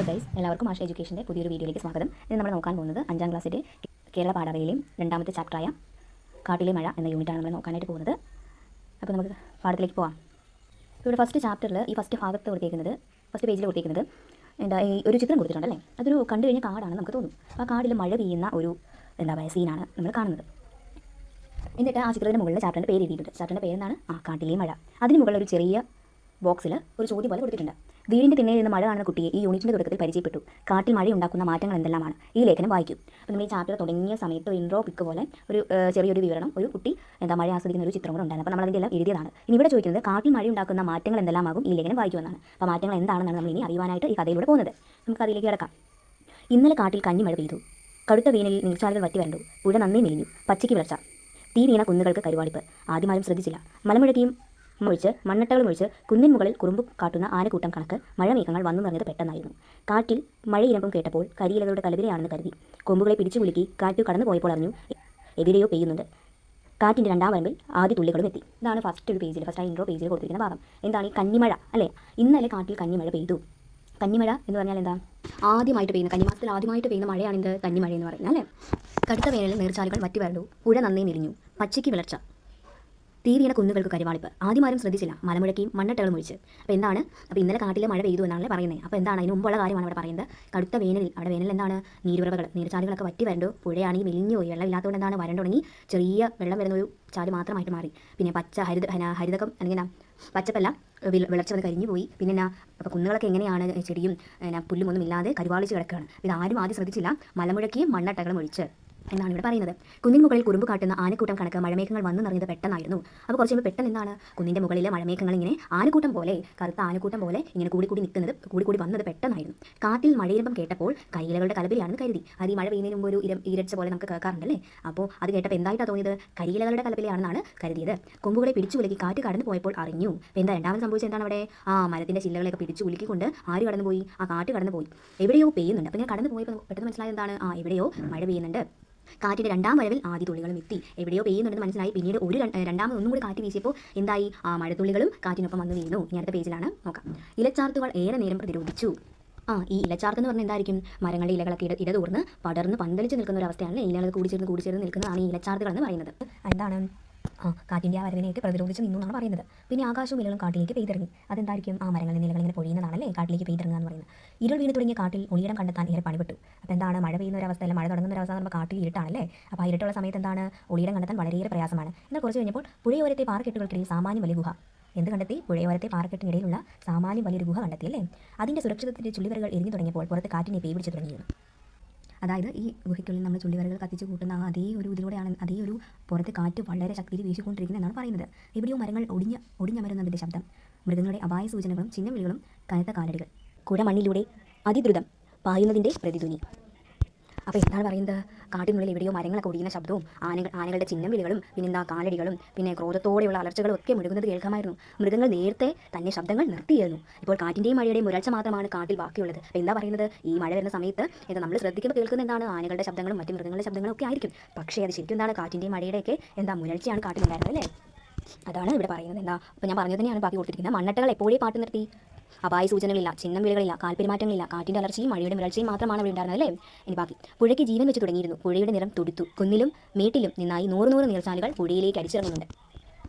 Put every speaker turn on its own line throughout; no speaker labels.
Hello guys, എല്ലാവർക്കും ആശ എഡ്യൂക്കേഷൻ്റെ പുതിയൊരു വീഡിയോയിലേക്ക് സ്വാഗതം. ഇന്ന് നമ്മൾ നോക്കാൻ പോകുന്നത് 5ാം ക്ലാസ്സിലെ കേരള പാഠാവലിയിലെയും 2ാമത്തെ ചാപ്റ്ററായ കാട്ടിലെ മഴ എന്ന യൂണിറ്റാണ് നമ്മൾ നോക്കാനായിട്ട് പോകുന്നത്. അപ്പോൾ നമുക്ക് പാഠത്തിലേക്ക് പോകാം. ഇവിടെ ഫസ്റ്റ് ചാപ്റ്ററിൽ ഈ ഫസ്റ്റ് ഭാഗത്ത് കൊടുത്തേക്കുന്നത്, ഫസ്റ്റ് പേജിൽ കൊടുത്തേക്കുന്നത് ഈ ഒരു ചിത്രം കൊടുത്തിട്ടുണ്ടല്ലേ. അതൊരു കണ്ടു കഴിഞ്ഞ കാടാണ് നമുക്ക് തോന്നും. അപ്പോൾ ആ കാടിൽ മഴ പെയ്യുന്ന ഒരു സീനാണ് നമ്മൾ കാണുന്നത്. എന്നിട്ട് ആ ചിത്രത്തിൻ്റെ മുകളിൽ ചാപ്റ്ററിൻ്റെ പേര് എഴുതിയിട്ടുണ്ട്. ചാപ്റ്ററിൻ്റെ പേര് എന്താണ്? കാട്ടിലെ മഴ. അതിന് മുകളിൽ ഒരു ചെറിയ ബോക്സിൽ ഒരു ചോദ്യം പോലെ കൊടുത്തിട്ടുണ്ട്. വീടിൻ്റെ തിണ്ണയിൽ നിന്ന് മഴ കാണുന്ന കുട്ടിയെ ഈ യൂണിറ്റിൻ്റെ തുടക്കത്തിൽ പരിചയപ്പെട്ടു. കാട്ടിൽ മഴയുണ്ടാക്കുന്ന മാറ്റങ്ങൾ എന്തെല്ലാമാണ്? ഈ ലേഖനം വായിക്കും. അപ്പോൾ നമ്മൾ ഈ ചാപ്റ്റർ തുടങ്ങിയ സമയത്ത് ഒരു ഇൻട്രോ പിക്ക് പോലെ ഒരു ചെറിയൊരു വിവരണം, ഒരു കുട്ടി മഴ ആസ്വദിക്കുന്ന ഒരു ചിത്രം കൂടെ ഉണ്ടായിരുന്നു. അപ്പോൾ നമ്മൾ അതിൻ്റെ എല്ലാം എഴുതിയതാണ്. ഇനി ഇവിടെ ചോദിക്കുന്നത് കാട്ടിൽ മഴയുണ്ടാക്കുന്ന മാറ്റങ്ങൾ എന്തെല്ലാമാകും ഈ ലേഖനം വായിക്കുമെന്നാണ്. അപ്പോൾ മാറ്റങ്ങൾ എന്താണെന്നാണ് നമ്മൾ ഇനി അറിയുവാനായിട്ട് ഈ കഥയിലൂടെ പോകുന്നത്. നമുക്ക് അതിലേക്ക് കിടക്കാം. ഇന്നലെ കാട്ടിൽ കന്നി മഴ പെയ്തു. കടുത്ത വേനലിൽ നീർച്ചാലുകൾ വറ്റി വരണ്ടു. പുഴ നന്നേ മെലിഞ്ഞു. പച്ചയ്ക്ക് വിളർച്ച. തീ വീണ കുന്നുകൾക്ക് കരുവാളിപ്പ്. ആദ്യമാരും ശ്രദ്ധിച്ചില്ല. മലമുഴക്കിയും മൊഴിച്ച് മണ്ണട്ടകളും ഒഴിച്ച് കുന്നിൻ മുകളിൽ കുറുമ്പ് കാട്ടുന്ന ആനക്കൂട്ടം കണക്ക് മഴമേഘങ്ങൾ വന്നു നിറഞ്ഞത് പെട്ടെന്നായിരുന്നു. കാറ്റിൽ മഴയിരമ്പം കേട്ടപ്പോൾ കരിയിലകളുടെ കലവിലയാണെന്ന് കരുതി. കൊമ്പുകളെ പിടിച്ചു കുലുക്കി കാറ്റ് കടന്നു പോയപ്പോൾ അറിഞ്ഞു എവിടെയോ പെയ്യുന്നുണ്ട്. കാറ്റിൻ്റെ 2ാം വരമ്പിൽ ആദ്യ തുള്ളികളും എത്തി. ഇതാണ് ഫസ്റ്റ് ആ ഇൻട്രോ പേജിൽ കൊടുത്തിരിക്കുന്ന ഭാഗം. എന്താണ് ഈ കന്നിമഴ അല്ലേ? ഇന്നലെ കാട്ടിൽ കന്നിമഴ പെയ്തു. കന്നിമഴ എന്ന് പറഞ്ഞാൽ എന്താ? ആദ്യമായിട്ട് പെയ്യുന്ന, കന്നിമാസത്തിൽ ആദ്യമായിട്ട് പെയ്യുന്ന മഴയാണ് ഇത് കന്നിമഴ എന്ന് പറയുന്നത് അല്ലേ? കടുത്ത വേനലിൽ നീർച്ചാലുകൾ വറ്റി വരണ്ടു. പുഴ നന്നേ മെലിഞ്ഞു. പച്ചയ്ക്ക് വിളർച്ച. തീ വീണ കുന്നുകൾക്ക് കരുവാളിപ്പ്. ആദ്യമാരും ശ്രദ്ധിച്ചില്ല. മലമുഴക്കിയും മണ്ണട്ടകളും ഒഴിച്ച്. അപ്പോൾ എന്താണ്? അപ്പോൾ ഇന്നലെ കാട്ടിലെ മഴ പെയ്തു എന്നാണല്ലേ പറയുന്നത്. അപ്പോൾ എന്താണ്? അതിന് മുമ്പുള്ള കാര്യമാണ് ഇവിടെ പറയുന്നത്. കടുത്ത വേനലിൽ, അവിടെ വേനൽ എന്താണ്? നീരുറവകൾ, നീർച്ചാലുകളൊക്കെ വറ്റി വരണ്ടു. പുഴയാണെങ്കിൽ മെലിഞ്ഞു പോയി. വെള്ളമില്ലാത്തതുകൊണ്ട് എന്താണ്? വരണ്ടു തുടങ്ങി. ചെറിയ വെള്ളം വരുന്ന ഒരു ചാല് മാത്രമായിട്ട് മാറി. പിന്നെ പച്ച ഹരിതകം അല്ലെങ്കിൽ പച്ചപ്പല്ല വിളർച്ച വന്ന് കരിഞ്ഞു പോയി. പിന്നെ അപ്പോൾ കുന്നുകളൊക്കെ എങ്ങനെയാണ്? ചെടിയും പുല്ലും ഒന്നും ഇല്ലാതെ കരുവാളിച്ച് കിടക്കുകയാണ്. ഇത് ആരും ആദ്യം ശ്രദ്ധിച്ചില്ല. മലമുഴക്കിയും മണ്ണട്ടകളും ഒഴിച്ച് എന്നാണ് ഇവിടെ പറയുന്നത്. കുന്നിൻ മുകളിൽ കുറുമ്പ് കാട്ടുന്ന ആനക്കൂട്ടം കണക്ക് മഴമേഘങ്ങൾ വന്നു നിറഞ്ഞത് പെട്ടെന്നായിരുന്നു. അപ്പോൾ കുറച്ച് കഴിയുമ്പോൾ പെട്ടെന്ന് എന്താണ്? കുന്നിൻ്റെ മുകളിലെ മഴമേഘങ്ങൾ ഇങ്ങനെ ആനക്കൂട്ടം പോലെ, കറുത്ത ആനക്കൂട്ടം പോലെ ഇങ്ങനെ കൂടി വന്നത് പെട്ടെന്നായിരുന്നു. കാറ്റിൽ മഴയിരമ്പം കേട്ടപ്പോൾ കരിയിലകളുടെ കലപിലയാണെന്ന് കരുതി. അത് ഈ മഴ പെയ്യുന്നതിന് മുമ്പ് ഒരു ഈരച്ച പോലെ നമുക്ക് കേൾക്കാറുണ്ടല്ലേ. അപ്പോൾ അത് കേട്ടപ്പോൾ എന്തായിട്ടാണ് തോന്നിയത്? കരിയിലകളുടെ കലപിലയാണെന്നാണ് കരുതിയത്. കൊമ്പുകളെ പിടിച്ചു കുലുക്കി കാറ്റ് കടന്നു പോയപ്പോൾ അറിഞ്ഞു. അപ്പോൾ എന്താ രണ്ടാമത് സംഭവിച്ചത്? എന്താണ് അവിടെ? മരത്തിൻ്റെ ചില്ലകളൊക്കെ പിടിച്ചു കുലുക്കിക്കൊണ്ട് ആര് കടന്നു പോയി? കാറ്റ് കടന്നു പോയി. എവിടെയോ പെയ്യുന്നുണ്ട്. അപ്പോൾ ഞാൻ കടന്നു പോയപ്പോൾ പെട്ടെന്ന് മനസ്സിലായത് എന്താണ്? എവിടെയോ മഴ പെയ്യുന്നുണ്ട്. കാറ്റിൻ്റെ 2ാം വരവിൽ ആദ്യ തുള്ളികളും എത്തി. എവിടെയോ പെയ്യുന്നുണ്ടെന്ന് മനസ്സിലായി. പിന്നീട് രണ്ടാമത് ഒന്നും കൂടി കാറ്റ് വീശിയപ്പോൾ എന്തായി? മഴത്തുള്ളികളും കാറ്റിനൊപ്പം വന്ന് വീണു. ഇനി അടുത്ത പേജിലാണ് നോക്കാം. ഇലച്ചാർത്തുകൾ ഏറെ നേരം പ്രതിരോധിച്ചു. ഈ ഇലച്ചാർത്ത് എന്ന് പറഞ്ഞാൽ എന്തായിരിക്കും? മരങ്ങളുടെ ഇലകളൊക്കെ ഇടതൂർന്ന് പടർന്ന് പന്തലിച്ച് നിൽക്കുന്ന ഒരു അവസ്ഥയാണ്. ഇലകൾ കൂടിച്ചേർന്ന് നിൽക്കുന്നതാണ് ഈ ഇലച്ചാർത്തുകൾ എന്ന് പറയുന്നത്. എന്താണ്? കാറ്റിൻ്റെ ആ വരവിനെയൊക്കെ പ്രതിരോധിച്ച് നിന്നു എന്നാണ് പറയുന്നത്. പിന്നെ ആകാശവും ഇലകളും കാട്ടിലേക്ക് പെയ്തിറങ്ങി. അതെന്തായിരിക്കും? മരങ്ങളിൽ നിന്ന് ഇലകൾ ഇങ്ങനെ പൊഴിയുന്നതാണല്ലേ കാട്ടിലേക്ക് പെയ്തിറങ്ങുക എന്ന് പറയുന്നത്. ഇരുൾ വീണ് തുടങ്ങിയ കാട്ടിൽ ഒളിയിടം കണ്ടെത്താൻ ഏറെ പണിപ്പെട്ടു. അപ്പോൾ എന്താണ്? മഴ പെയ്യുന്ന ഒരു അവസ്ഥയല്ല, മഴ തുടങ്ങുന്ന ഒരു അവസ്ഥ നമ്മൾ കാട്ടിൽ ഇരുട്ടാണല്ലേ. അപ്പോൾ ആ ഇരുട്ടുള്ള സമയത്ത് എന്താണ്? ഒളിയിടം കണ്ടെത്താൻ വളരെയേറെ പ്രയാസമാണ്. എന്നാൽ കുറച്ച് കഴിഞ്ഞപ്പോൾ പുഴയോരത്തെ പാറക്കെട്ടുകൾക്കിടയിൽ സാമാന്യം വലിയ ഗുഹ. എന്ത് കണ്ടെത്തി? പുഴയോരത്തെ പാറക്കെട്ടിനിടയിലുള്ള സാമാന്യം വലിയൊരു ഗുഹ കണ്ടെത്തി അല്ലേ. അതിൻ്റെ സുരക്ഷിതത്തിൻ്റെ ചുള്ളിവരകൾ എരിഞ്ഞു തുടങ്ങിയപ്പോൾ പുറത്ത് കാറ്റിനെ പേയ് പിടിച്ചു തുടങ്ങിയിരുന്നു. അതായത് ഈ ഗുഹയ്ക്കുള്ളിൽ നമ്മൾ ചുള്ളിവരകൾ കത്തിച്ച് കൂട്ടുന്ന അതേ ഒരു ഇതിലൂടെയാണ്, അതേ ഒരു പുറത്ത് കാറ്റ് വളരെ ശക്തിയിൽ വീശിക്കൊണ്ടിരിക്കുന്നത് എന്നാണ് പറയുന്നത്. എവിടെയോ മരങ്ങൾ ഒടിഞ്ഞമരുന്നതിൻ്റെ ശബ്ദം, മൃഗങ്ങളുടെ അപായ സൂചനകളും ചിഹ്നവിളികളും, കനത്ത കാലടികൾ, കുഴമണ്ണിലൂടെ അതിദ്രുതം പായുന്നതിൻ്റെ പ്രതിധ്വനി. അപ്പോൾ എന്താണ് പറയുന്നത്? കാട്ടിനുള്ളിൽ എവിടെയോ മരങ്ങളൊക്കെ ഒടിയുന്ന ശബ്ദവും ആനകളുടെ ചിഹ്നം വിളികളും പിന്നെന്താ കാലടികളും പിന്നെ ക്രോധത്തോടെയുള്ള അലർച്ചകളും ഒക്കെ മുഴുകുന്നത് കേൾക്കാമായിരുന്നു. മൃഗങ്ങൾ നേരത്തെ തന്നെ ശബ്ദങ്ങൾ നിർത്തിയിരുന്നു. ഇപ്പോൾ കാറ്റിൻ്റെയും മഴയുടെയും മുരൾച്ച മാത്രമാണ് കാട്ടിൽ ബാക്കിയുള്ളത്. അപ്പോൾ എന്താ പറയുന്നത്? ഈ മഴ വരുന്ന സമയത്ത് നമ്മൾ ശ്രദ്ധിക്കുമ്പോൾ കേൾക്കുന്ന എന്താണ്? ആനകളുടെ ശബ്ദങ്ങളും മറ്റു മൃഗങ്ങളുടെ ശബ്ദങ്ങളും ഒക്കെ ആയിരിക്കും. പക്ഷേ അത് ശരിക്കും എന്താണ്? കാറ്റിൻ്റെയും മഴയുടെയൊക്കെ മുരൾച്ചയാണ് കാട്ടിലുണ്ടായിരുന്നത് അല്ലേ. അതാണ് ഇവിടെ പറയുന്നത്. അപ്പോൾ ഞാൻ പറഞ്ഞത് തന്നെയാണ് ബാക്കി കൊടുത്തിരിക്കുന്നത്. മണ്ണട്ടകൾ എപ്പോഴേ പാട്ട് നിർത്തി. അപായ സൂചനകളില്ല, ചിഹ്നം വിളികളില്ല, കാൽപെരുമാറ്റങ്ങളില്ല. കാറ്റിൻ്റെ അലർച്ചയും മഴയുടെ മുരൾച്ചയും മാത്രമാണ് അവിടെ ഉണ്ടായിരുന്നത് അല്ലേ. ഇനി ബാക്കി. പുഴയ്ക്ക് ജീവൻ വെച്ച് തുടങ്ങിയിരുന്നു. പുഴയുടെ നിറം തുടുത്തു. കുന്നിലും മേട്ടിലും നിന്നായി 100 നീർച്ചാലുകൾ പുഴയിലേക്ക് അടിച്ചിറങ്ങുന്നുണ്ട്.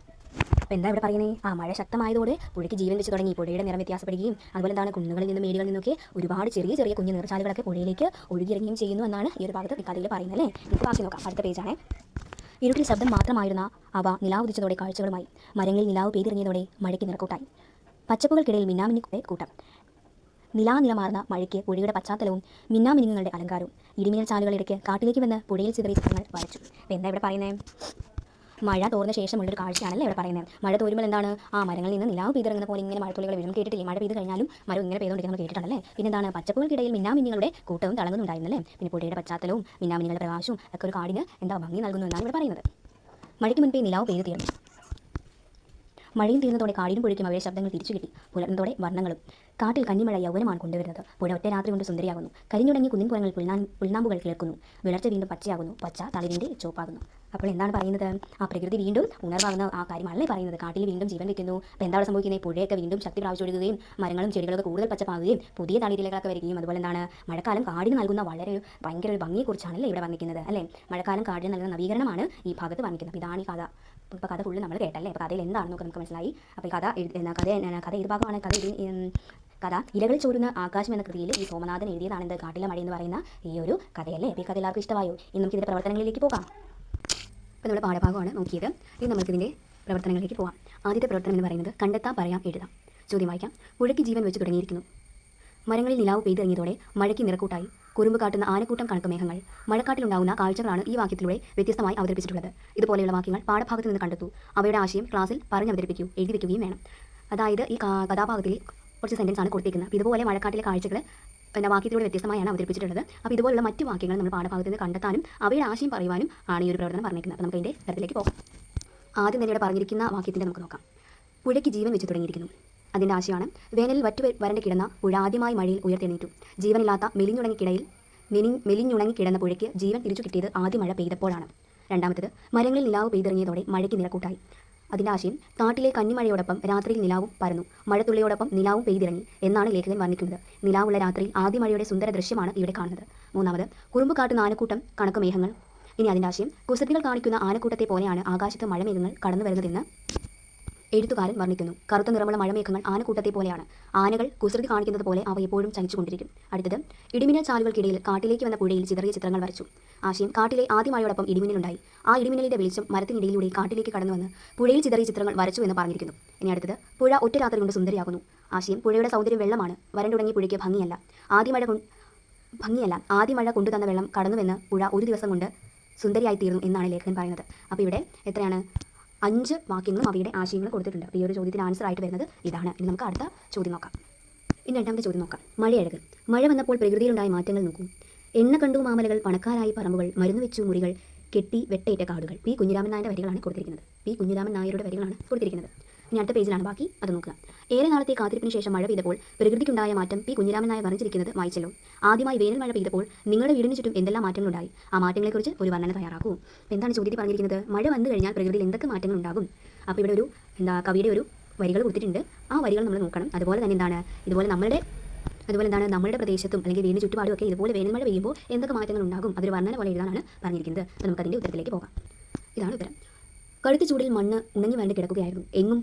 അപ്പോൾ എന്താ ഇവിടെ പറയുന്നത്? മഴ ശക്തമായതോടെ പുഴയ്ക്ക് ജീവൻ വെച്ച് തുടങ്ങി. പുഴയുടെ നിറം വ്യത്യാസപ്പെടുകയും അതുപോലെ എന്താണ്? കുന്നുകളിൽ നിന്നും മേടുകളിൽ നിന്നൊക്കെ ഒരുപാട് ചെറിയ കുഞ്ഞു നീർച്ചാലുകളൊക്കെ പുഴയിലേക്ക് ഒഴുകിയിറങ്ങുകയും ചെയ്യുന്നു എന്നാണ് ഈ ഒരു ഭാഗത്ത് കഥയിൽ പറയുന്നത് അല്ലേ. നമുക്ക് ബാക്കി നോക്കാം. അടുത്ത പേജാണ്. ഇരുട്ടിൽ ശബ്ദം മാത്രമായിരുന്ന അവ നിലാവ് ഉദിച്ചതോടെ കാഴ്ചകളുമായി. മരങ്ങളിൽ നിലാവ് പെയ്തിറങ്ങിയതോടെ മഴയ്ക്ക് നിറക്കൂട്ടായി. പച്ചപ്പുകൾക്കിടയിൽ മിന്നാമിന്നിയുടെ കൂട്ടം. നിലമാർന്ന മഴയ്ക്ക് പുഴയുടെ പശ്ചാത്തലവും മിന്നാമിനുങ്ങളുടെ അലങ്കാരവും. ഇടിമിന്നൽ ചാലുകളിടയ്ക്ക് കാട്ടിലേക്ക് വന്ന് പുഴയിൽ ചിതറിയ ചിത്രങ്ങൾ വരച്ചു. അപ്പോൾ എന്താ ഇവിടെ പറയുന്നത്? മഴ തോർന്ന ശേഷമുള്ളൊരു കാഴ്ചയാണല്ലേ ഇവിടെ പറയുന്നത്. മഴ തോരുമ്പോൾ എന്താണ്? മരങ്ങളിൽ നിന്ന് നിലാവ് പെയ്തിറങ്ങുന്ന പോലെ ഇങ്ങനെ മഴത്തുള്ളികൾ വീഴും. കേട്ടിട്ടില്ലേ? മഴ പെയ്ത് കഴിഞ്ഞാലും മരം ഇങ്ങനെ പെയ്തുകൊണ്ടിരിക്കുന്നത് കേട്ടിട്ടുണ്ടല്ലേ. പിന്നെ എന്താണ്? പച്ചപ്പുകൾക്കിടയിൽ മിന്നാമിന്നുകളുടെ കൂട്ടവും തിളങ്ങുന്നുണ്ടായിരുന്നല്ലേ. പിന്നെ പുഴയുടെ പശ്ചാത്തലവും മിന്നാമിന്നുകളുടെ പ്രകാശവും ഒക്കെ ഒരു കാടിന് ഭംഗി നൽകുന്നു എന്നാണ് ഇവിടെ പറയുന്നത്. മഴയ്ക്ക് മുൻപേ നിലാവ് പെയ്തു തീർന്നു. മഴയും തീർന്നതോടെ കാടിനും പുഴയ്ക്കും അവയുടെ ശബ്ദങ്ങൾ തിരിച്ചു കിട്ടി. പുലർന്നതോടെ വർണ്ണങ്ങളും. കാട്ടിൽ കന്നിമഴ യൗവനമാണ് കൊണ്ടുവരുന്നത്. പുഴ ഒറ്റ രാത്രി കൊണ്ട് സുന്ദരിയാകുന്നു. കരിഞ്ഞുടങ്ങി കുന്നിൻപുറങ്ങളിൽ പുൽനാമ്പുകൾ കിളിർക്കുന്നു. വിളർച്ച വീണ്ടും പച്ചയാകുന്നു. പച്ച തളിരിൻ്റെ ചുവപ്പാകുന്നു. അപ്പോൾ എന്താണ് പറയുന്നത്? ആ പ്രകൃതി വീണ്ടും ഉണർവാകുന്ന ആ കാര്യമല്ലേ പറയുന്നത്. കാട്ടിൽ വീണ്ടും ജീവൻ വയ്ക്കുന്നു. അപ്പോൾ എന്താണ് സംഭവിക്കുന്നത്? പുഴയൊക്കെ വീണ്ടും ശക്തി പ്രാപിച്ചൊഴുകുകയും മരങ്ങളും ചെടികളൊക്കെ കൂടുതൽ പച്ചപ്പാകുകയും പുതിയ തളിരിലകളൊക്കെ വരികയും അതുപോലെ എന്താണ് മഴക്കാലം കാടിന് നൽകുന്ന വളരെ ഭയങ്കര ഒരു ഭംഗിയെക്കുറിച്ചാണല്ലേ ഇവിടെ വർണ്ണിക്കുന്നത് അല്ലേ. മഴക്കാലം കാടിന് നൽകുന്ന നവീകരണമാണ് ഈ ഭാഗത്ത് വർണ്ണിക്കുന്നത്. ഇതാണ് ഈ കഥ. ഇപ്പോൾ കഥ ഫുള്ള് നമ്മൾ കേട്ടല്ലേ. അപ്പോൾ കഥയിൽ എന്താണെന്നൊക്കെ നമുക്ക് മനസ്സിലായി. അപ്പോൾ ഈ കഥ ഏത് ഭാഗമാണ്? കഥ ഇലകളിൽ ചോരുന്ന ആകാശം എന്ന കൃതിയിൽ ഈ സോമനാഥൻ എഴുതിയതാണെന്ത് കാട്ടിലെ മഴ എന്ന് പറയുന്ന ഈ ഒരു കഥയല്ലേ. അപ്പോൾ ഈ കഥ എല്ലാവർക്കും ഇഷ്ടമായോ? ഇനി നമുക്ക് ഇതിൻ്റെ പ്രവർത്തനങ്ങളിലേക്ക് പോകാം. അപ്പോൾ നമ്മുടെ പാഠഭാഗമാണ് നോക്കിയത്. ഇനി നമുക്കിതിൻ്റെ പ്രവർത്തനങ്ങളിലേക്ക് പോകാം. ആദ്യത്തെ പ്രവർത്തനം എന്ന് പറയുന്നത് കണ്ടെത്താം, പറയാം, എഴുതാം. ചോദ്യം വായിക്കാം. പുഴയ്ക്ക് ജീവൻ വെച്ച് തുടങ്ങിയിരിക്കുന്നു. മരങ്ങളിൽ നിലാവ് പെയ്തിറങ്ങിയതോടെ മഴയ്ക്ക് നിറക്കൂട്ടായി. കുറുമ്പ് കാട്ടുന്ന ആനക്കൂട്ടം കണക്ക് മേഘങ്ങൾ. മഴക്കാട്ടിലുണ്ടാകുന്ന കാഴ്ചകളാണ് ഈ വാക്യത്തിലൂടെ വ്യത്യസ്തമായി അവതരിപ്പിച്ചിട്ടുള്ളത്. ഇതുപോലെയുള്ള വാക്യങ്ങൾ പാഠഭാഗത്ത് നിന്ന് കണ്ടെത്തൂ. അവയുടെ ആശയം ക്ലാസ്സിൽ അവതരിപ്പിക്കൂ, എഴുതി വയ്ക്കുകയും വേണം. അതായത് ഈ കഥാഭാഗത്തിൽ കുറച്ച് സെൻറ്റൻസ് ആണ് കൊടുത്തിരിക്കുന്നത്. ഇതുപോലെ മഴക്കാട്ടിലെ കാഴ്ചകൾ വാക്യത്തിലൂടെ വ്യത്യസ്തമായാണ് അവതരിപ്പിച്ചിട്ടുള്ളത്. അപ്പോൾ ഇതുപോലുള്ള മറ്റു വാക്യങ്ങൾ നമ്മൾ പാഠഭാഗത്ത് നിന്ന് കണ്ടെത്താനും അവയുടെ ആശയം പറയുവാനും ആണ് ഈ ഒരു പ്രവർത്തനം പറഞ്ഞിരിക്കുന്നത്. അപ്പോൾ നമുക്ക് അതിൻ്റെ തരത്തിലേക്ക് പോകാം. ആദ്യം തന്നെ ഇവിടെ പറഞ്ഞിരിക്കുന്ന വാക്യത്തിൻ്റെ നമുക്ക് നോക്കാം. പുഴയ്ക്ക് ജീവൻ വെച്ച് തുടങ്ങിയിരിക്കുന്നു. അതിൻ്റെ ആശയമാണ് വേനലിൽ വരണ്ട് കിടന്ന പുഴ ആദ്യമായി മഴയിൽ ഉയർത്തെഴുന്നേറ്റു. ജീവനില്ലാത്ത മെലിഞ്ഞുണങ്ങി കിടന്ന പുഴയ്ക്ക് ജീവൻ തിരിച്ചു കിട്ടിയത് ആദ്യ മഴ പെയ്തപ്പോഴാണ്. രണ്ടാമത്തേത് മരങ്ങളിൽ നിലാവ് പെയ്തിറങ്ങിയതോടെ മഴയ്ക്ക് നിറക്കൂട്ടായി. അതിൻ്റെ ആശയം കാട്ടിലെ കന്നിമഴയോടൊപ്പം രാത്രിയിൽ നിലാവും പരന്നു. മഴത്തുള്ളിയോടൊപ്പം നിലാവും പെയ്തിറങ്ങി എന്നാണ് ലേഖകൻ വർണ്ണിക്കുന്നത്. നിലാവുള്ള രാത്രിയിൽ ആദ്യ മഴയുടെ സുന്ദര ദൃശ്യമാണ് ഇവിടെ കാണുന്നത്. മൂന്നാമത് കുറുമ്പ് കാട്ടുന്ന ആനക്കൂട്ടം കണക്ക് മേഘങ്ങൾ. ഇനി അതിൻ്റെ ആശയം കുസൃതികൾ കാണിക്കുന്ന ആനക്കൂട്ടത്തെ പോലെയാണ് ആകാശത്ത് മഴമേഘങ്ങൾ കടന്നു വരുന്നതെന്ന് എഴുത്തുകാരൻ വർണ്ണിക്കുന്നു. കറുത്ത നിറമുള്ള മഴമേഘങ്ങൾ ആനക്കൂട്ടത്തെ പോലെയാണ്. ആനകൾ കുസൃതി കാണിക്കുന്നത് പോലെ അവ എപ്പോഴും ചലിച്ചുകൊണ്ടിരിക്കും. അടുത്തത് ഇടിമിന്നൽ ചാലുകൾക്കിടയിൽ കാട്ടിലേക്ക് വന്ന പുഴയിൽ ചിതറിയ ചിത്രങ്ങൾ വരച്ചു. ആശയം കാട്ടിലെ ആദ്യ മഴയോടൊപ്പം ഇടിമിന്നലുണ്ടായി. ആ ഇടിമിന്നലിന്റെ വെളിച്ചം മരത്തിനിടയിലൂടെ കാട്ടിലേക്ക് കടന്നു വന്ന് പുഴയിൽ ചിതറിയ ചിത്രങ്ങൾ വരച്ചു എന്ന് പറഞ്ഞിരിക്കുന്നു. ഇനി അടുത്തത് പുഴ ഒറ്റ രാത്രി കൊണ്ട് സുന്ദരിയാകുന്നു. ആശയം പുഴയുടെ സൗന്ദര്യം വെള്ളമാണ്. വരണ്ടുടങ്ങിയ പുഴയ്ക്ക് ഭംഗിയല്ല. ആദ്യ മഴ കൊണ്ടുതന്ന വെള്ളം കടന്നുവെന്ന് പുഴ ഒരു ദിവസം കൊണ്ട് സുന്ദരിയായിത്തീർന്നു എന്നാണ് ലേഖകൻ പറയുന്നത്. അപ്പോൾ ഇവിടെ എത്രയാണ്? 5 വാക്യങ്ങളും അവയുടെ ആശയങ്ങളും കൊടുത്തിട്ടുണ്ട്. അപ്പോൾ ഈ ഒരു ചോദ്യത്തിന് ആൻസർ ആയിട്ട് വരുന്നത് ഇതാണ്. ഇനി നമുക്ക് അടുത്ത ചോദ്യം നോക്കാം. ഇനി രണ്ടാമത്തെ ചോദ്യം നോക്കാം. മഴയഴക്. മഴ വന്നപ്പോൾ പ്രകൃതിയിലുണ്ടായ മാറ്റങ്ങൾ നോക്കൂ. എണ്ണ കണ്ടു മാമലകൾ, പണക്കാരായി പറമ്പുകൾ, മരുന്ന് വെച്ചു മുറികൾ, കെട്ടി വെട്ടേറ്റ കാടുകൾ. പി കുഞ്ഞിരാമൻ നായരുടെ വരികളാണ് കൊടുത്തിരിക്കുന്നത്. ഇനി അടുത്ത പേജിലാണ് ബാക്കി, അത് നോക്കുക. ഏറെ നാളത്തെ കാത്തിരിപ്പിന് ശേഷം മഴ പെയ്തപ്പോൾ പ്രകൃതിക്കുണ്ടായ മാറ്റം പി കുഞ്ഞിരാമൻ നായർ വർണ്ണിച്ചിരിക്കുന്നത് വായിച്ചല്ലോ. ആദ്യമായി വേനൽ മഴ പെയ്തപ്പോൾ നിങ്ങളുടെ വീടിന് ചുറ്റും എന്തെല്ലാം മാറ്റങ്ങളുണ്ടായി? ആ മാറ്റങ്ങളെക്കുറിച്ച് ഒരു വർണ്ണന തയ്യാറാക്കൂ. എന്താണ് ചോദ്യത്തിൽ പറഞ്ഞിരിക്കുന്നത്? മഴ വന്നു കഴിഞ്ഞാൽ പ്രകൃതിയിൽ എന്തൊക്കെ മാറ്റങ്ങൾ ഉണ്ടാകും? അപ്പോൾ ഇവിടെ ഒരു കവിയുടെ ഒരു വരികൾ കൊടുത്തിട്ടുണ്ട്. ആ വരികൾ നമ്മൾ നോക്കണം. അതുപോലെ തന്നെ നമ്മുടെ പ്രദേശത്തും അല്ലെങ്കിൽ വീടിന് ചുറ്റുപാടും ഒക്കെ ഇതുപോലെ വേനൽ മഴ പെയ്യുമ്പോൾ എന്തൊക്കെ മാറ്റങ്ങൾ ഉണ്ടാകും? അതൊരു വർണ്ണന പോലെ എഴുതാനാണ് പറഞ്ഞിരിക്കുന്നത്. അപ്പോൾ നമുക്കതിൻ്റെ ഉത്തരത്തിലേക്ക് പോകാം. ഇതാണ് ഉത്തരം. കടുത്ത ചൂടിൽ മണ്ണ് ഉണങ്ങി വരണ്ട് കിടക്കുകയായിരുന്നു. എങ്ങും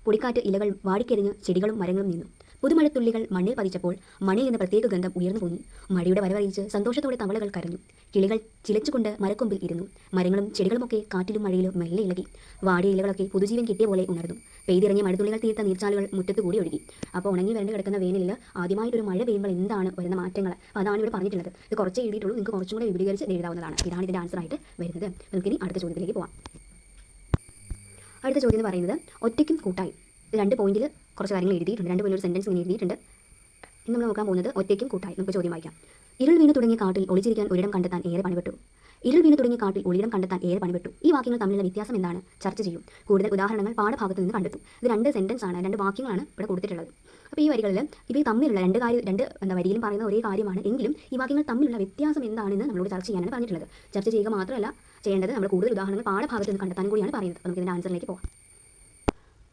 പൊടിക്കാറ്റ് ഇലകൾ വാടിക്കരിഞ്ഞ് ചെടികളും മരങ്ങളും നിന്നു. പുതുമഴത്തുള്ളികൾ മണ്ണിൽ പതിച്ചപ്പോൾ മണ്ണിൽ നിന്ന് പ്രത്യേക ഗന്ധം ഉയർന്നു പോന്നു. മഴയുടെ വരവറിയിച്ച് സന്തോഷത്തോടെ തവളകൾ കരഞ്ഞു. കിളികൾ ചിലച്ചുകൊണ്ട് മരക്കൊമ്പിൽ ഇരുന്നു. മരങ്ങളും ചെടികളുമൊക്കെ കാറ്റിലും മഴയിലും മെല്ലെ ഇളകി. വാടിയ ഇലകളൊക്കെ പുതുജീവൻ കിട്ടിയ പോലെ ഉണർന്നു. പെയ്തിറങ്ങിയ മഴത്തുള്ളികൾ തീർത്ത നീർച്ചാലുകൾ മുറ്റത്ത് കൂടി ഒഴുകി. അപ്പോൾ ഉണങ്ങി വരണ്ട് കിടക്കുന്ന വേനലിൽ ആദ്യമായിട്ടൊരു മഴ പെയ്യുമ്പോൾ എന്താണ് വരുന്ന മാറ്റങ്ങൾ? അതാണ് ഇവിടെ പറഞ്ഞിട്ടുള്ളത്. ഇത് കുറച്ചേ എഴുതിയിട്ടുള്ളൂ. നിങ്ങൾക്ക് കുറച്ചും കൂടെ വിപുലീകരിച്ച് എഴുതാവുന്നതാണ്. ഇതാണ് ഇതിൻ്റെ ആൻസർ ആയിട്ട് വരുന്നത്. നമുക്കിനി അടുത്ത ചോദ്യത്തിലേക്ക് പോകാം. അടുത്ത ചോദ്യം എന്ന് പറയുന്നത് ഒറ്റയ്ക്കും കൂട്ടായി. 2 പോയിന്റിൽ കുറച്ച് കാര്യങ്ങൾ എഴുതിയിട്ടുണ്ട്. 2 പോയിന്റ് ഒരു സെൻറ്റൻസ് ഇങ്ങനെ എഴുതിയിട്ടുണ്ട്. ഇന്ന് നമ്മൾ നോക്കാൻ പോകുന്നത് ഒറ്റയ്ക്കും കൂട്ടായി. നമുക്ക് ചോദ്യം വായിക്കാം. ഇരുൾ വീണു തുടങ്ങിയ കാട്ടിൽ ഒളിച്ചിരിക്കാൻ ഒരിടം കണ്ടെത്താൻ ഏറെ പണിപ്പെട്ടു. ഈ വാക്യങ്ങൾ തമ്മിലുള്ള വ്യത്യാസം എന്താണ്? ചർച്ച ചെയ്യും. കൂടുതൽ ഉദാഹരണങ്ങൾ പാഠഭാഗത്ത് നിന്ന് കണ്ടെത്തും. ഇത് 2 സെൻറ്റൻസ് ആണ്, 2 വാക്യങ്ങളാണ് ഇവിടെ കൊടുത്തിട്ടുള്ളത്. അപ്പോൾ ഈ വരികളിൽ ഇവ തമ്മിലുള്ള വരിയിലും പറയുന്ന ഒരേ കാര്യമാണ്. എങ്കിലും ഈ വാക്യങ്ങൾ തമ്മിലുള്ള വ്യത്യാസം എന്താണെന്ന് നമ്മളോട് ചർച്ച ചെയ്യാനാണ് പറഞ്ഞിട്ടുള്ളത്. ചർച്ച ചെയ്യുക മാത്രമല്ല ചെയ്യേണ്ടത്, നമ്മൾ കൂടുതൽ ഉദാഹരണങ്ങൾ പാഠഭാഗത്ത് നിന്ന് കണ്ടെത്താനും കൂടിയാണ് പറയുന്നത്. അപ്പോൾ നമുക്ക് ഇതിൻ്റെ ആൻസറിലേക്ക് പോകാം.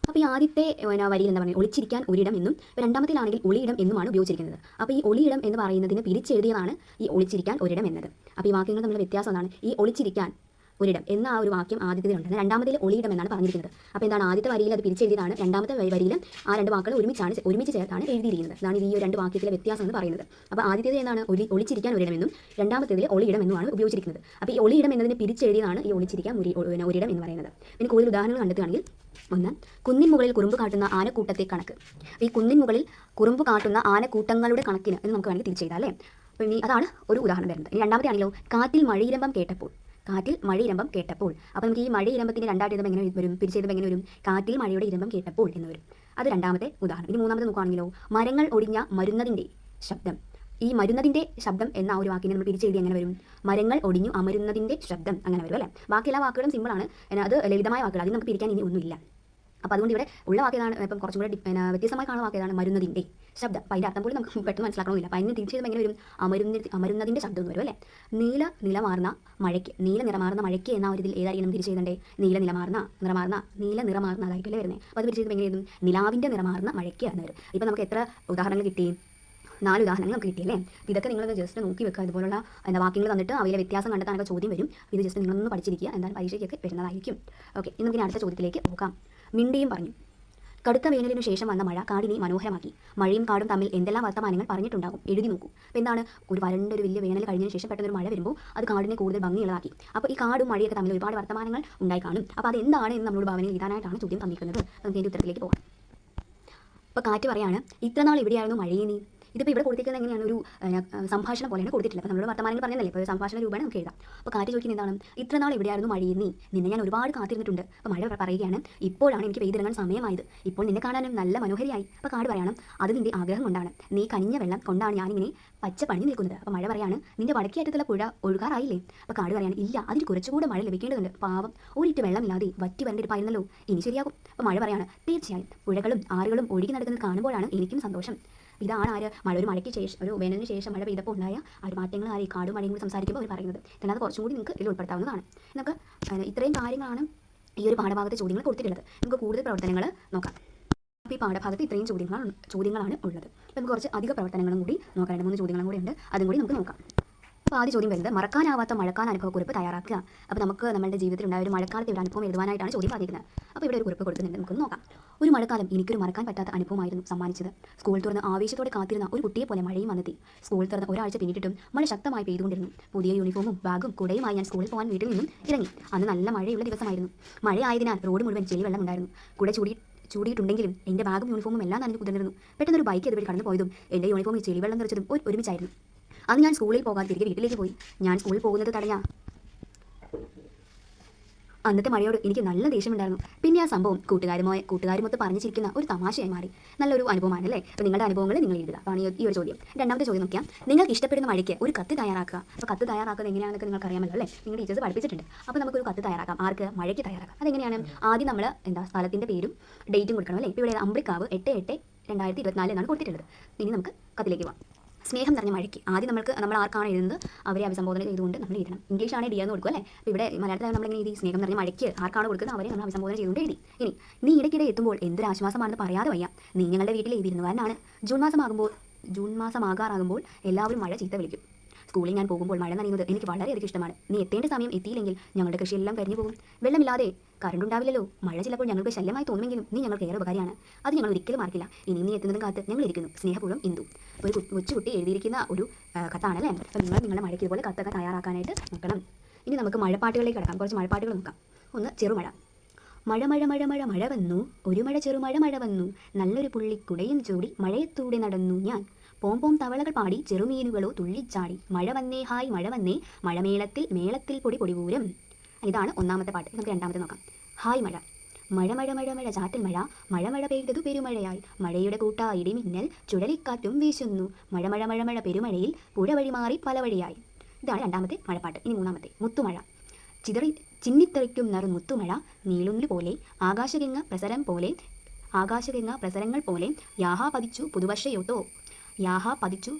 അപ്പോൾ ഈ ആദ്യത്തെ വരിയിൽ എന്താ പറയുക? ഒളിച്ചിരിക്കാൻ ഒരിടം എന്നും രണ്ടാമത്തിലാണെങ്കിൽ ഒളിയിടം എന്നുമാണ് ഉപയോഗിച്ചിരിക്കുന്നത്. അപ്പോൾ ഈ ഒളിയിടം എന്ന് പറയുന്നതിന് പിരിച്ചെഴുതിയതാണ് ഈ ഒളിച്ചിരിക്കാൻ ഒരിടം എന്നത്. അപ്പോൾ ഈ വാക്യങ്ങൾ തമ്മിലുള്ള വ്യത്യാസം എന്താണ്? ഈ ഒളിച്ചിരിക്കാൻ ഒരിടം എന്ന ആ ഒരു വാക്യം ആദ്യത്തിലുണ്ട്, രണ്ടാമതിൽ ഒളിയിടം എന്നാണ് പറഞ്ഞിരിക്കുന്നത്. അപ്പോൾ എന്താണ്? ആദ്യത്തെ വരിയിൽ അത് പിരിച്ചെഴുതിയതാണ്. രണ്ടാമത്തെ വരിയിൽ ആ 2 വാക്കുകൾ ഒരുമിച്ച് ചേർത്താണ് എഴുതിയിരിക്കുന്നത്. അതാണ് ഈ 2 വാക്യത്തിലെ വ്യത്യാസം എന്ന് പറയുന്നത്. അപ്പോൾ ആദ്യത്തേത് എന്താണ്? ഒളിച്ചിരിക്കാൻ ഒരിടം എന്നും രണ്ടാമത്തേതിൽ ഒളിയിടം എന്നുമാണ് ഉപയോഗിച്ചിരിക്കുന്നത്. അപ്പോൾ ഈ ഒളിയിടം എന്നതിന് പിരിച്ചെഴുതിയതാണ് ഈ ഒളിച്ചിരിക്കാൻ ഒരിടം എന്ന് പറയുന്നത്. പിന്നെ കൂടുതൽ ഉദാഹരണങ്ങൾ കണ്ടെത്തുകയാണെങ്കിൽ, 1 കുന്നിൻ മുകളിൽ കുറുമ്പ് കാട്ടുന്ന ആനക്കൂട്ടത്തെ കണക്ക്. ഈ കുന്നിൻ മുകളിൽ കുറുമ്പ് കാട്ടുന്ന ആനക്കൂട്ടങ്ങളുടെ കണക്കിന് എന്ന് നമുക്ക് വേണമെങ്കിൽ തിരിച്ചെഴുതാം അല്ലേ. അപ്പോൾ ഇനി അതാണ് ഒരു ഉദാഹരണം വരുന്നത്. ഇനി രണ്ടാമത്തെ ആണെങ്കിലോ കാറ്റിൽ മഴയിരമ്പം കേട്ടപ്പോൾ. അപ്പോൾ നമുക്ക് ഈ മഴയിരമ്പത്തിൻ്റെ രണ്ടായിട്ട് ഇരമ്പം എങ്ങനെ വരും? പിരിച്ചെഴുതുമ്പോൾ എങ്ങനെ വരും? കാറ്റിൽ മഴയുടെ ഇരമ്പം കേട്ടപ്പോൾ എന്ന് വരും. അത് രണ്ടാമത്തെ ഉദാഹരണം. ഇനി മൂന്നാമത്തെ നോക്കുകയാണെങ്കിലോ മരങ്ങൾ ഒടിഞ്ഞ മരുന്നതിൻ്റെ ശബ്ദം. ഈ മരുന്നതിൻ്റെ ശബ്ദം എന്ന ആ ഒരു വാക്കിനെ നമ്മൾ പിരിച്ചെഴുതി എങ്ങനെ വരും? മരങ്ങൾ ഒടിഞ്ഞു അമരുന്നതിൻ്റെ ശബ്ദം അങ്ങനെ വരും അല്ലേ. ബാക്കി എല്ലാ വാക്കുകളും സിമ്പിളാണ്. അത് ലളിതമായ വാക്കുകൾ. അതിൽ നമുക്ക് പിരിക്കാൻ ഇനി ഒന്നുമില്ല. അപ്പോൾ അതുകൊണ്ട് ഇവിടെ ഉള്ള വാക്കേതാണ് ഇപ്പം കുറച്ചും കൂടെ വ്യത്യസ്തമായി കാണുന്ന വാക്കേതാണ് മരുന്നതിൻ്റെ ശബ്ദം. അപ്പോൾ അതിൻ്റെ അർത്ഥം പോലും നമുക്ക് പെട്ടെന്ന് മനസ്സിലാക്കണമെന്നില്ല. അപ്പോൾ അതിന് തിരിച്ചു ചെയ്യുമ്പോൾ എങ്ങനെ വരും? അമരുന്നതിൻ്റെ ശബ്ദം എന്ന് വരും അല്ലേ. നിലമാർന്ന മഴയ്ക്ക്, നീല നിറമാർന്ന മഴയ്ക്ക് എന്ന ഒരു ഇതിൽ ഏതായിരിക്കും തിരിച്ചു ചെയ്തേ? നീല നിറമാർന്ന അതായിരിക്കും അല്ലേ വരുന്നത്. അപ്പോൾ അത് തിരിച്ചു ചെയ്യുമ്പോൾ എങ്ങനെ വരും? നിലാവിൻ്റെ നിറമാർന്ന മഴയ്ക്ക് എന്ന് വരും. ഇപ്പോൾ നമുക്ക് എത്ര ഉദാഹരണങ്ങൾ കിട്ടി? 4 ഉദാഹരണങ്ങൾ നമുക്ക് കിട്ടിയല്ലേ. ഇതൊക്കെ നിങ്ങളൊന്ന് ജസ്റ്റ് നോക്കി വെക്കുക. ഇതുപോലുള്ള വാക്യങ്ങൾ തന്നിട്ട് അവയിലെ വ്യത്യാസം കണ്ടെത്താനൊക്കെ ചോദ്യം വരും. ഇത് ജസ്റ്റ് നിങ്ങളൊന്ന് പഠിച്ചിരിക്കുക. എന്തായാലും പരീക്ഷയ്ക്കൊക്കെ വരുന്നതായിരിക്കും. ഓക്കെ, ഇന്ന് നമുക്ക് അടുത്ത ചോദ്യത്തിലേക്ക് പോകാം. മിണ്ടിയും പറഞ്ഞു. കടുത്ത വേനലിനു ശേഷം വന്ന മഴ കാടിനെ മനോഹരമാക്കി. മഴയും കാടും തമ്മിൽ എന്തെല്ലാം വർത്തമാനങ്ങൾ പറഞ്ഞിട്ടുണ്ടാകും, എഴുതി നോക്കൂ. അപ്പോൾ എന്താണ്? ഒരു വലിയ വേനൽ കഴിഞ്ഞതിന് ശേഷം പെട്ടെന്നൊരു മഴ വരുമ്പോൾ അത് കാടിനെ കൂടുതൽ ഭംഗിയുള്ളതാക്കി. അപ്പോൾ ഈ കാടും മഴയൊക്കെ തമ്മിൽ ഒരുപാട് വർത്തമാനങ്ങൾ ഉണ്ടായി കാണും. അപ്പോൾ അത് എന്താണ് എന്ന് നമ്മളോട് ഭാവനയിൽ എഴുതാനായിട്ടാണ് ചോദ്യം തന്നിരിക്കുന്നത്. നമുക്ക് അതിൻ്റെ ഉത്തരത്തിലേക്ക് പോകാം. അപ്പോൾ കാറ്റ് പറയാണ്, ഇത്ര നാൾ എവിടെയായിരുന്നു മഴയെ നീ? ഇതിപ്പോൾ ഇവിടെ കൊടുത്തിരിക്കുന്നത് എങ്ങനെയാണ്? ഒരു സംഭാഷണം പോലെയാണ് കൊടുത്തിട്ടില്ല. അപ്പോൾ നമ്മളോട് വർത്തമാനങ്ങൾ പറഞ്ഞതല്ലേ, ഇപ്പോൾ ഒരു സംഭാഷണ രൂപമാണ് നമുക്ക് എഴുതാം. അപ്പോൾ കാറ്റ് ചോദിക്കുന്നത് എന്താണ്? ഇത്ര നാൾ എവിടെയായിരുന്നു മഴയെ നീ? നിന്നെ ഞാൻ ഒരുപാട് കാത്തിരുന്നിട്ടുണ്ട്. അപ്പോൾ മഴ പറയുകയാണ്, ഇപ്പോഴാണ് എനിക്ക് പെയ്തിറങ്ങാൻ സമയമായത്. ഇപ്പോൾ നിന്നെ കാണാനും നല്ല മനോഹരിയായി. അപ്പോൾ കാട് പറയണം, അത് നിന്റെ ആഗ്രഹം കൊണ്ടാണ്. നീ കനിഞ്ഞ വെള്ളം കൊണ്ടാണ് ഞാനിങ്ങനെ പച്ച പണിഞ്ഞു നിൽക്കുന്നത്. അപ്പോൾ മഴ പറയാണ്, നിന്റെ വടക്കേറ്റത്തുള്ള പുഴ ഒഴുകാറായില്ലേ? അപ്പോൾ കാട് പറയാണ്, ഇല്ല, അതിന് കുറച്ചുകൂടെ മഴ ലഭിക്കേണ്ടതുണ്ട്. പാവം, ഒരിറ്റ് വെള്ളമില്ലാതെ വറ്റി വരണ്ടിരുപ്പായിരുന്നല്ലോ, ഇനി ശരിയാകും. അപ്പോൾ മഴ പറയാണ്, തീർച്ചയായും പുഴകളും ആറുകളും ഒഴുകി നടക്കുന്നത് കാണുമ്പോഴാണ് എനിക്കും സന്തോഷം. ഇതാണ് ഒരു മഴയ്ക്ക് ശേഷം, ഒരു വേനലിന് ശേഷം മഴ പെയ്തപ്പോൾ ഉണ്ടായ മാറ്റങ്ങൾ ഈ കാടും മഴയും കൂടി സംസാരിക്കുമ്പോൾ അവർ പറയുന്നത്. എന്നാൽ കുറച്ചും കൂടി നിങ്ങൾക്ക് ഇതിൽ ഉൾപ്പെടുത്താവുന്നതാണ്. നമുക്ക് ഇത്രയും കാര്യങ്ങളാണ് ഈ ഒരു പാഠഭാഗത്തെ ചോദ്യങ്ങൾ കൊടുത്തിട്ടുള്ളത്. നമുക്ക് കൂടുതൽ പ്രവർത്തനങ്ങൾ നോക്കാം. അപ്പോൾ ഈ പാഠഭാഗത്ത് ഇത്രയും ചോദ്യങ്ങളാണ് ഉള്ളത്. അപ്പോൾ നമുക്ക് കുറച്ച് അധിക പ്രവർത്തനങ്ങളും കൂടി നോക്കാം. 2-3 ചോദ്യങ്ങളും കൂടി ഉണ്ട്, അതും കൂടി നമുക്ക് നോക്കാം. അപ്പോൾ ആദ്യ ചോദ്യം വരുന്നത്, മറക്കാനാവാത്ത മഴക്കാല അനുഭവക്കുറിപ്പ് തയ്യാറാക്കുക. അപ്പോൾ നമുക്ക് നമ്മുടെ ജീവിതത്തിൽ ഉണ്ടായ ഒരു മഴക്കാലത്തെ ഒരു അനുഭവം എഴുതുവാനായിട്ടാണ് ചോദ്യം പറഞ്ഞിരിക്കുന്നത്. അപ്പോൾ ഇവിടെ ഒരു കുറിപ്പ് കൊടുക്കുന്നുണ്ട്, നമുക്ക് നോക്കാം. ഒരു മഴക്കാലം എനിക്കൊരു മറക്കാൻ പറ്റാത്ത അനുഭവമായിരുന്നു സമ്മാനിച്ചത്. സ്കൂൾ തുറന്ന് ആവേശത്തോടെ കാത്തിരുന്ന ഒരു കുട്ടിയെ പോലെ മഴയും വന്നെത്തി. സ്കൂൾ തുറന്ന് ഒരാഴ്ച പിന്നിട്ടിട്ടും മഴ ശക്തമായി പെയ്തുകൊണ്ടിരുന്നു. പുതിയ യൂണിഫോമും ബാഗും കുടയുമായി ഞാൻ സ്കൂളിൽ പോകാൻ വീട്ടിൽ നിന്നും ഇറങ്ങി. അന്ന് നല്ല മഴയുള്ള ദിവസമായിരുന്നു. മഴയായതിനാൽ റോഡ് മുഴുവൻ ചെളിവെള്ളം ഉണ്ടായിരുന്നു. കുട ചൂടിയിട്ടുണ്ടെങ്കിലും എൻ്റെ ബാഗും യൂണിഫോമും എല്ലാം നനഞ്ഞു കുതിർന്നിരുന്നു. പെട്ടെന്നൊരു ബൈക്ക് അതുവഴി കടന്നു പോയതും എൻ്റെ യൂണിഫോമിൽ ചെളിവെള്ളം തെറിച്ചതും ഒരുമിച്ചായിരുന്നു. അന്ന് ഞാൻ സ്കൂളിൽ പോകാൻ തിരികെ വീട്ടിലേക്ക് പോയി. ഞാൻ സ്കൂളിൽ പോകുന്നത് തടയാം. അന്നത്തെ മഴയോട് എനിക്ക് നല്ല ദേഷ്യമുണ്ടായിരുന്നു. പിന്നെ ആ സംഭവം കൂട്ടുകാരുമൊത്ത് പറഞ്ഞിരിക്കുന്ന ഒരു തമാശയായി മാറി. നല്ലൊരു അനുഭവമാണ് അല്ലേ. അപ്പോൾ നിങ്ങളുടെ അനുഭവങ്ങൾ നിങ്ങൾ എഴുതുക. അപ്പോൾ ഈ ഒരു ചോദ്യം. രണ്ടാമത്തെ ചോദ്യം നോക്കിയാൽ, നിങ്ങൾക്ക് ഇഷ്ടപ്പെടുന്ന മഴയ്ക്ക് ഒരു കത്ത് തയ്യാറാക്കുക. അപ്പോൾ കത്ത് തയ്യാറാക്കുന്നത് എങ്ങനെയാണെന്നൊക്കെ നിങ്ങൾക്ക് അറിയാമല്ലോ അല്ലേ, നിങ്ങൾ ടീച്ചേഴ്സ് പഠിപ്പിച്ചിട്ടുണ്ട്. അപ്പോൾ നമുക്കൊരു കത്ത് തയ്യാറാക്കാം. ആർക്ക്? മഴയ്ക്ക് തയ്യാറാക്കാം. അതെങ്ങനെയാണ്? ആദ്യം നമ്മൾ സ്ഥലത്തിൻ്റെ പേരും ഡേറ്റും കൊടുക്കണം അല്ലേ. ഇപ്പോൾ ഇവിടെ അമ്പ്രിക്കാവ് 8/8/2024 എന്നാണ് കൊടുത്തിട്ടുള്ളത്. ഇനി നമുക്ക് കത്തിലേക്ക് പോകാം. സ്നേഹം നിറഞ്ഞ മഴയ്ക്ക് ആദ്യം നമ്മൾ ആർക്കാണ് എഴുതുന്നത് അവരെ അഭിസംബോധന ചെയ്തുകൊണ്ട് നമ്മൾ എഴുതണം. ഇംഗ്ലീഷാണ് ഡിയ എന്ന് കൊടുക്കും അല്ലേ. അപ്പോൾ ഇവിടെ മലയാളത്തിൽ നമ്മളിങ്ങനെ എഴുതി, സ്നേഹം നിറഞ്ഞ മഴയ്ക്ക് ആർക്കാണ് കൊടുക്കുന്നത് അവരെ നമ്മൾ അഭിസംബോധന ചെയ്തുകൊണ്ട് എഴുതി. ഇനി, നീ ഇടയ്ക്കിടെ എത്തുമ്പോൾ എന്തൊരാശ്വാസമാണെന്ന് പറയാതെ വയ്യ. നീ ഞങ്ങളുടെ വീട്ടിൽ വിരുന്നുകാരനാണ്. ജൂൺ മാസമാകാറാകുമ്പോൾ എല്ലാവരും മഴ ചീത്ത വിളിക്കും. സ്കൂളിൽ ഞാൻ പോകുമ്പോൾ മഴ നനയുന്നത് എനിക്ക് വളരെയധികം ഇഷ്ടമാണ്. നീ എത്തേണ്ട സമയം എത്തിയില്ലെങ്കിൽ ഞങ്ങളുടെ കൃഷിയെല്ലാം കരിഞ്ഞു പോകും. വെള്ളമില്ലാതെ കറണ്ട് ഉണ്ടാവില്ലല്ലോ. മഴ ചിലപ്പോൾ ഞങ്ങൾക്ക് ശല്യമായി തോന്നുമെങ്കിലും നീ ഞങ്ങൾക്ക് ഏറെ ഉപകാരിയാണ്. അത് ഞങ്ങൾ ഒരിക്കലും മറക്കില്ല. ഇനി നീ എത്തുന്നതും കാത്ത് ഞങ്ങൾ ഇരിക്കുന്നു. സ്നേഹപൂർവ്വം ഇന്ദു. ഒരു കൊച്ചുകുട്ടി എഴുതിയിരിക്കുന്ന ഒരു കത്താണല്ലേ. അപ്പോൾ നിങ്ങളുടെ മഴയ്ക്ക് ഇതുപോലെ കത്തൊക്കെ തയ്യാറാക്കാനായിട്ട് നോക്കണം. ഇനി നമുക്ക് മഴപ്പാട്ടുകളിലേക്ക് കിടക്കാം. കുറച്ച് മഴപ്പാട്ടുകൾ നോക്കാം. ഒന്ന്, ചെറുമഴ. മഴ മഴ മഴ മഴ മഴ വന്നു, ഒരു മഴ ചെറുമഴ മഴ വന്നു, നല്ലൊരു പുള്ളിക്കുടയും ചൂടി മഴയത്തൂടെ നടന്നു ഞാൻ. പോം തവളകൾ പാടി ചെറുമീനുകളോ തുള്ളിച്ചാടി. മഴ വന്നേ ഹായ് മഴ വന്നേ, മേളത്തിൽ പൊടിപൂരം. ഇതാണ് ഒന്നാമത്തെ പാട്ട്. നമുക്ക് രണ്ടാമത്തെ നോക്കാം. ഹായ് മഴ. മഴ മഴ മഴ മഴ ചാറ്റൽ മഴ പെയ്തതു പെരുമഴയായി. മഴയുടെ കൂട്ടാ ഇടിമിന്നൽ ചുഴലിക്കാറ്റും വീശുന്നു. മഴ മഴ മഴ മഴ പെരുമഴയിൽ പുഴ വഴി മാറി പല വഴിയായി. ഇതാണ് രണ്ടാമത്തെ മഴപ്പാട്ട്. ഇനി മൂന്നാമത്തെ, മുത്തുമഴ. ചിന്നിത്തെറിക്കും നറു മുത്തുമഴ, നീളുന്നു പോലെ ആകാശഗംഗ പ്രസരങ്ങൾ പോലെ, യാഹാ പതിച്ചു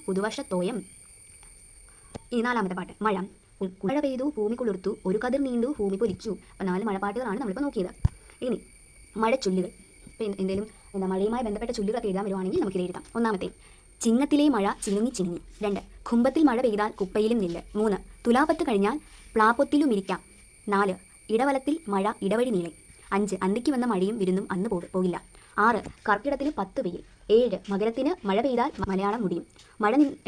പുതുവർഷത്തോയം. ഈ നാലാമത്തെ പാട്ട്, മഴ. മഴ പെയ്തു ഭൂമി കുളിർത്തു, ഒരു കതിർ നീണ്ടു ഭൂമി പൊലിച്ചു. അപ്പോൾ 4 മഴപ്പാട്ടുകളാണ് നമ്മളിപ്പോൾ നോക്കിയത്. ഇനി മഴച്ചൊല്ലുകൾ. ഇപ്പോൾ എന്തെങ്കിലും മഴയുമായി ബന്ധപ്പെട്ട ചൊല്ലുകളൊക്കെ എഴുതാൻ വരുവാണെങ്കിൽ നമുക്കിത് എഴുതാം. ഒന്നാമത്തെ, ചിങ്ങത്തിലെ മഴ ചിനുങ്ങി. 2, കുംഭത്തിൽ മഴ പെയ്താൽ കുപ്പയിലും നെല്ല്. 3, തുലാപ്പത്ത് കഴിഞ്ഞാൽ പ്ലാപ്പൊത്തിലും ഇരിക്കാം. 4, ഇടവലത്തിൽ മഴ ഇടവഴി നീളെ. 5, അന്തിക്ക് വന്ന മഴയും വിരുന്നും അന്ന് പോകില്ല. 6, കർക്കിടത്തിന് 10 പെയ്യും. 7, മകരത്തിന് മഴ പെയ്താൽ മലയാളം മുടിയും.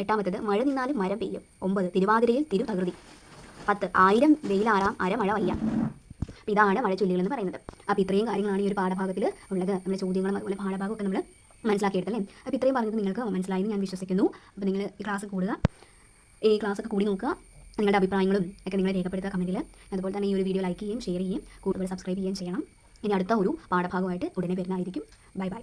എട്ടാമത്തത്, മഴ നിന്നാലും മരം പെയ്യും. 9, തിരുവാതിരയിൽ തകൃതി. 10, 1000 വെയിലാറാം അരമഴ വയ്യ. ഇതാണ് മഴച്ചൊല്ലുകൾ എന്ന് പറയുന്നത്. അപ്പോൾ ഇത്രയും കാര്യങ്ങളാണ് ഈ ഒരു പാഠഭാഗത്തിൽ ഉള്ളത്. നമ്മുടെ ചോദ്യങ്ങളും അതുപോലെ പാഠഭാഗമൊക്കെ നമ്മൾ മനസ്സിലാക്കിയെടുത്തല്ലേ. അപ്പോൾ ഇത്രയും പറഞ്ഞത് നിങ്ങൾക്ക് മനസ്സിലായെന്ന് ഞാൻ വിശ്വസിക്കുന്നു. അപ്പോൾ നിങ്ങൾ ഈ ക്ലാസ്സൊക്കെ കൂടി നോക്കുക. നിങ്ങളുടെ അഭിപ്രായങ്ങളും ഒക്കെ നിങ്ങൾ രേഖപ്പെടുത്തുക കമൻറ്റിൽ. അതുപോലെ തന്നെ ഈ ഒരു വീഡിയോ ലൈക്ക് ചെയ്യുകയും ഷെയർ ചെയ്യുകയും കൂടുതൽ സബ്സ്ക്രൈബ് ചെയ്യുകയും ചെയ്യണം. ഇനി അടുത്ത ഒരു പാഠഭാഗമായിട്ട് ഉടനെ വരുന്നതായിരിക്കും. ബൈ.